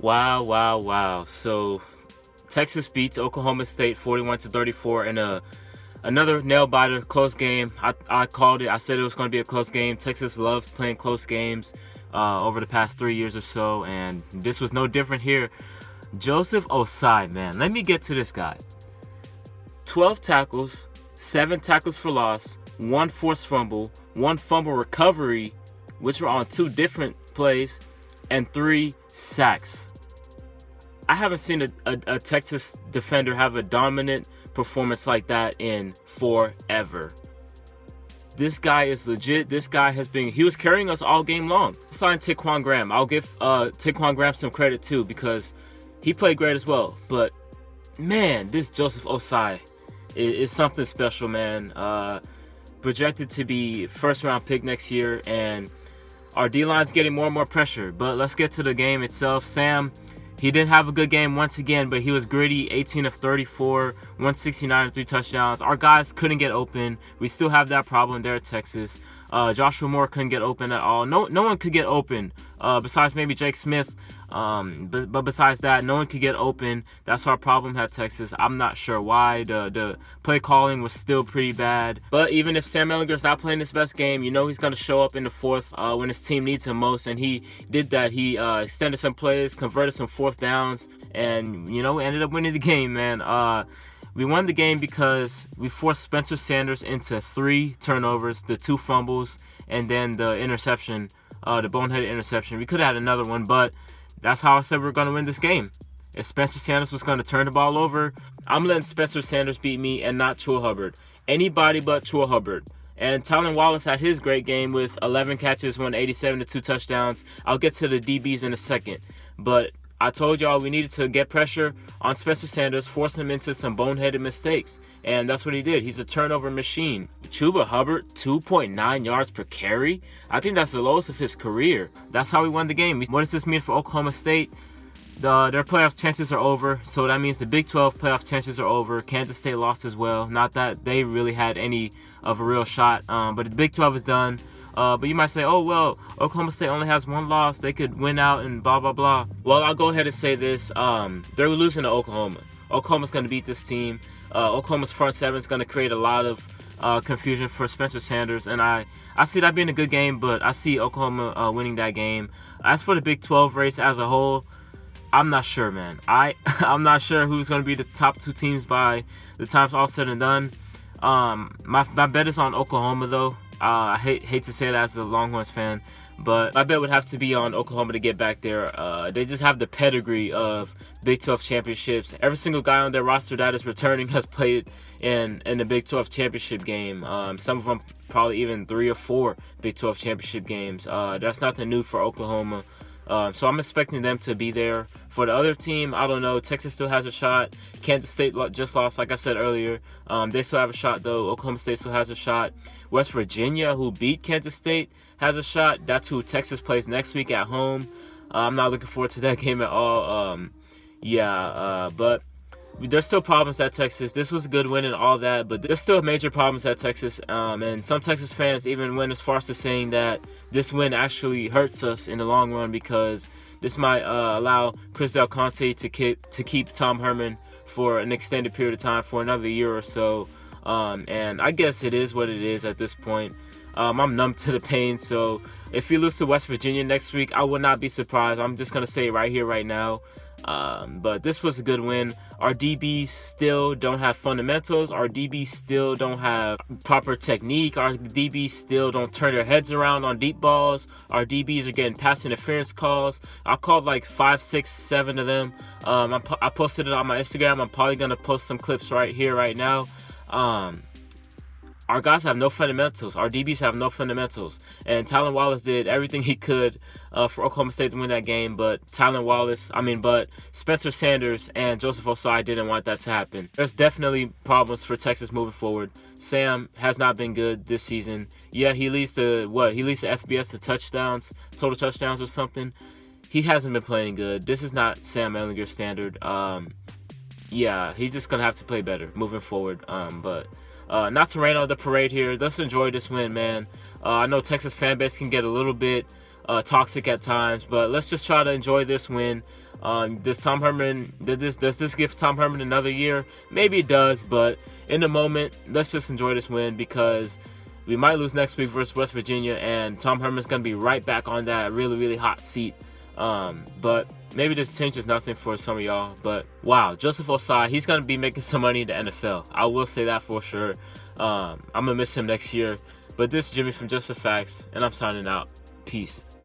Wow, wow, wow. So Texas beats Oklahoma State 41-34 in another nail biter, close game. I called it. I said it was going to be a close game. Texas loves playing close games over the past 3 years or so, and this was no different here. Joseph Ossai, man, let me get to this guy. 12 tackles, 7 tackles for loss, 1 forced fumble, 1 fumble recovery, which were on 2 different plays, and 3 sacks. I haven't seen a Texas defender have a dominant performance like that in forever. This guy is legit. This guy he was carrying us all game long. Signed Tylan Graham. I'll give Tylan Graham some credit too because he played great as well. But man, this Joseph Ossai is something special, man. Projected to be first round pick next year, and our D-line's getting more and more pressure. But let's get to the game itself. Sam, he didn't have a good game once again, but he was gritty, 18 of 34, 169 and 3 touchdowns. Our guys couldn't get open. We still have that problem there at Texas. Joshua Moore couldn't get open at all. No one could get open besides maybe Jake Smith. But besides that, no one could get open. That's our problem at Texas. I'm not sure why. The play calling was still pretty bad. But even if Sam Ehlinger's not playing his best game, you know he's going to show up in the fourth when his team needs him most. And he did that. He extended some plays, converted some fourth downs, and, you know, ended up winning the game, man. We won the game because we forced Spencer Sanders into 3 turnovers, the 2 fumbles, and then the interception, the boneheaded interception. We could have had another one, but that's how I said we were going to win this game. If Spencer Sanders was going to turn the ball over, I'm letting Spencer Sanders beat me and not Chuba Hubbard. Anybody but Chuba Hubbard. And Tylan Wallace had his great game with 11 catches, 187 to 2 touchdowns. I'll get to the DBs in a second. But I told y'all we needed to get pressure on Spencer Sanders, force him into some boneheaded mistakes. And that's what he did. He's a turnover machine. Chuba Hubbard, 2.9 yards per carry. I think that's the lowest of his career. That's how we won the game. What does this mean for Oklahoma State? Their playoff chances are over. So that means the Big 12 playoff chances are over. Kansas State lost as well. Not that they really had any of a real shot. But the Big 12 is done. But you might say, oh, well, Oklahoma State only has 1 loss. They could win out and blah, blah, blah. Well, I'll go ahead and say this. They're losing to Oklahoma. Oklahoma's going to beat this team. Oklahoma's front 7 is going to create a lot of confusion for Spencer Sanders. And I see that being a good game, but I see Oklahoma winning that game. As for the Big 12 race as a whole, I'm not sure, man. I'm not sure who's going to be the top 2 teams by the time it's all said and done. My bet is on Oklahoma, though. I hate to say that as a Longhorns fan, but my bet would have to be on Oklahoma to get back there. They just have the pedigree of Big 12 championships. Every single guy on their roster that is returning has played in the Big 12 championship game. Some of them probably even 3 or 4 Big 12 championship games. That's nothing new for Oklahoma. So I'm expecting them to be there. For the other team, I don't know. Texas still has a shot. Kansas State just lost, like I said earlier. They still have a shot, though. Oklahoma State still has a shot. West Virginia, who beat Kansas State, has a shot. That's who Texas plays next week at home. I'm not looking forward to that game at all. But there's still problems at Texas. This was a good win and all that, but there's still major problems at Texas. And some Texas fans even went as far as to saying that this win actually hurts us in the long run because this might allow Chris Del Conte to keep Tom Herman for an extended period of time, for another year or so. And I guess it is what it is at this point. I'm numb to the pain, so if we lose to West Virginia next week, I would not be surprised. I'm just going to say it right here, right now. But this was a good win. Our DBs still don't have fundamentals. Our DBs still don't have proper technique. Our DBs still don't turn their heads around on deep balls. Our DBs are getting pass interference calls. I called like 5, 6, 7 of them. I posted it on my Instagram. I'm probably going to post some clips right here, right now. Our guys have no fundamentals. Our DBs have no fundamentals. And Tylan Wallace did everything he could for Oklahoma State to win that game. But Spencer Sanders and Joseph Ossai didn't want that to happen. There's definitely problems for Texas moving forward. Sam has not been good this season. Yeah, he leads the FBS to touchdowns, total touchdowns or something. He hasn't been playing good. This is not Sam Ehlinger standard. He's just going to have to play better moving forward. Not to rain on the parade here. Let's enjoy this win, man. I know Texas fan base can get a little bit toxic at times, but let's just try to enjoy this win. Does this give Tom Herman another year? Maybe it does, but in the moment, let's just enjoy this win because we might lose next week versus West Virginia, and Tom Herman's going to be right back on that really, really hot seat. But maybe this changes nothing for some of y'all. But wow, Joseph Ossai, he's going to be making some money in the NFL. I will say that for sure. I'm going to miss him next year. But this is Jimmy from Just the Facts, and I'm signing out. Peace.